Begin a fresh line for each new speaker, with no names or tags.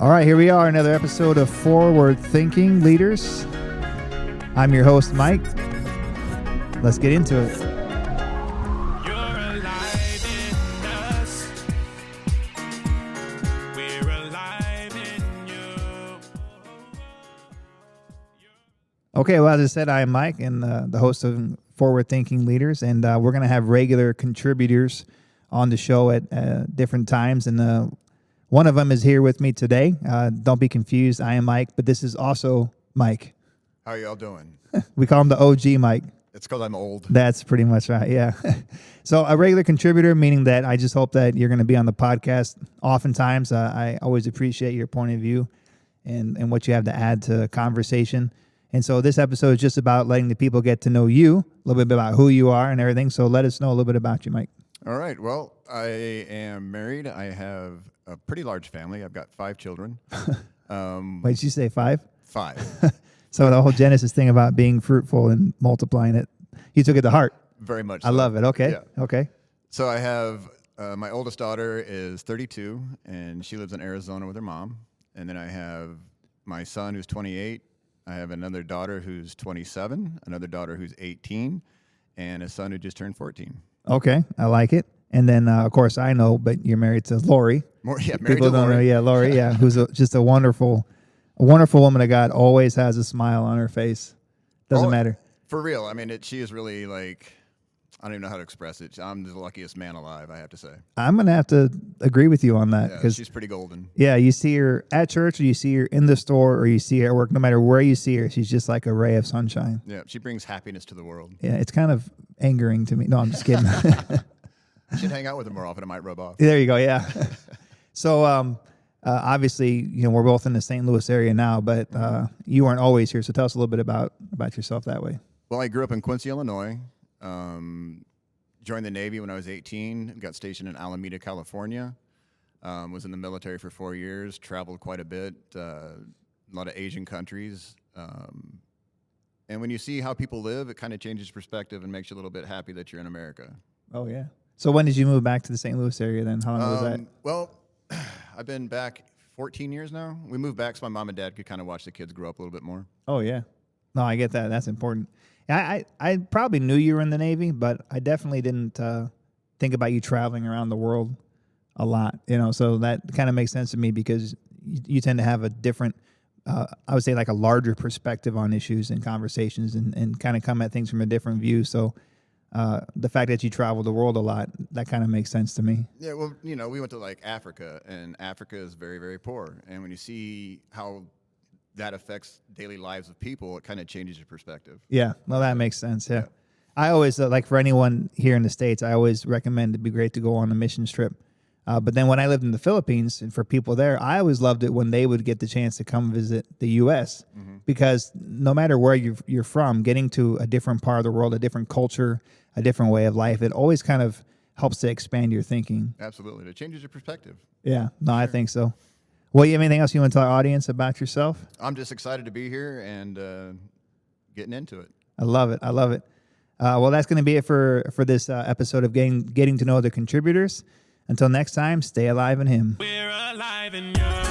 All right, here we are, another episode of Forward Thinking Leaders. I'm your host, Mike. Let's get into it.
You're alive in us. We're alive in you.
Okay, well, as I said, I am Mike, and the host of Forward Thinking Leaders, and we're going to have regular contributors on the show at different times, and one of them is here with me today. Don't be confused. I am Mike, but this is also Mike.
How y'all doing?
We call him the OG Mike.
It's because I'm old.
That's pretty much right, yeah. So a regular contributor, meaning that I just hope that you're going to be on the podcast oftentimes. I always appreciate your point of view and what you have to add to conversation. And so this episode is just about letting the people get to know you, a little bit about who you are and everything. So let us know a little bit about you, Mike.
All right. Well, I am married. I have a pretty large family. I've got 5 children.
Wait, did you say 5?
5.
So the whole Genesis thing about being fruitful and multiplying it, you took it to heart.
Very much
I
so.
love it. Okay.
Yeah.
Okay.
So I have my oldest daughter is 32, and she lives in Arizona with her mom. And then I have my son who's 28. I have another daughter who's 27, another daughter who's 18, and a son who just turned 14.
Okay. I like it. And then, of course, I know, but you're married to Lori.
Married
People
to
don't
Lori.
know. Yeah, Lori. Yeah, who's just a wonderful woman of God. Always has a smile on her face. Doesn't matter.
For real. I mean, she is really like, I don't even know how to express it. I'm the luckiest man alive, I have to say.
I'm gonna have to agree with you on that
Yeah,
because
she's pretty golden.
yeah, you see her at church, or you see her in the store, or you see her at work. No matter where you see her, she's just like a ray of sunshine.
Yeah, she brings happiness to the world.
Yeah, it's kind of angering to me. No, I'm just kidding.
You should hang out with her more often. It might rub off.
There you go. Yeah. So obviously, you know, we're both in the St. Louis area now, but you weren't always here. So tell us a little bit about yourself that way.
Well, I grew up in Quincy, Illinois. Joined the Navy when I was 18. Got stationed in Alameda, California. Was in the military for 4 years. Traveled quite a bit. A lot of Asian countries. And when you see how people live, it kind of changes your perspective and makes you a little bit happy that you're in America.
Oh yeah. So when did you move back to the St. Louis area then? How long was that?
Well, I've been back 14 years now. We moved back so my mom and dad could kind of watch the kids grow up a little bit more.
Oh yeah. No, I get that. That's important. I probably knew you were in the Navy, but I definitely didn't think about you traveling around the world a lot. You know, so that kind of makes sense to me because you tend to have a different, I would say like a larger perspective on issues and conversations and kind of come at things from a different view. So the fact that you travel the world a lot, that kind of makes sense to me.
Yeah, well, you know, we went to like Africa, and Africa is very, very poor. And when you see how that affects daily lives of people, it kind of changes your perspective.
Yeah, well, that makes sense. Yeah. I always, like for anyone here in the States, I always recommend it'd be great to go on a mission trip. But then when I lived in the Philippines, and for people there, I always loved it when they would get the chance to come visit the U.S. Because no matter where you're from, getting to a different part of the world, a different culture, a different way of life, it always kind of helps to expand your thinking.
Absolutely. It changes your perspective.
Yeah, no, I think so. Well, you have anything else you want to tell our audience about yourself?
I'm just excited to be here and getting into it.
I love it. I love it. Well, that's going to be it for this episode of getting to know the contributors. Until next time, stay alive in Him.
We're alive in you.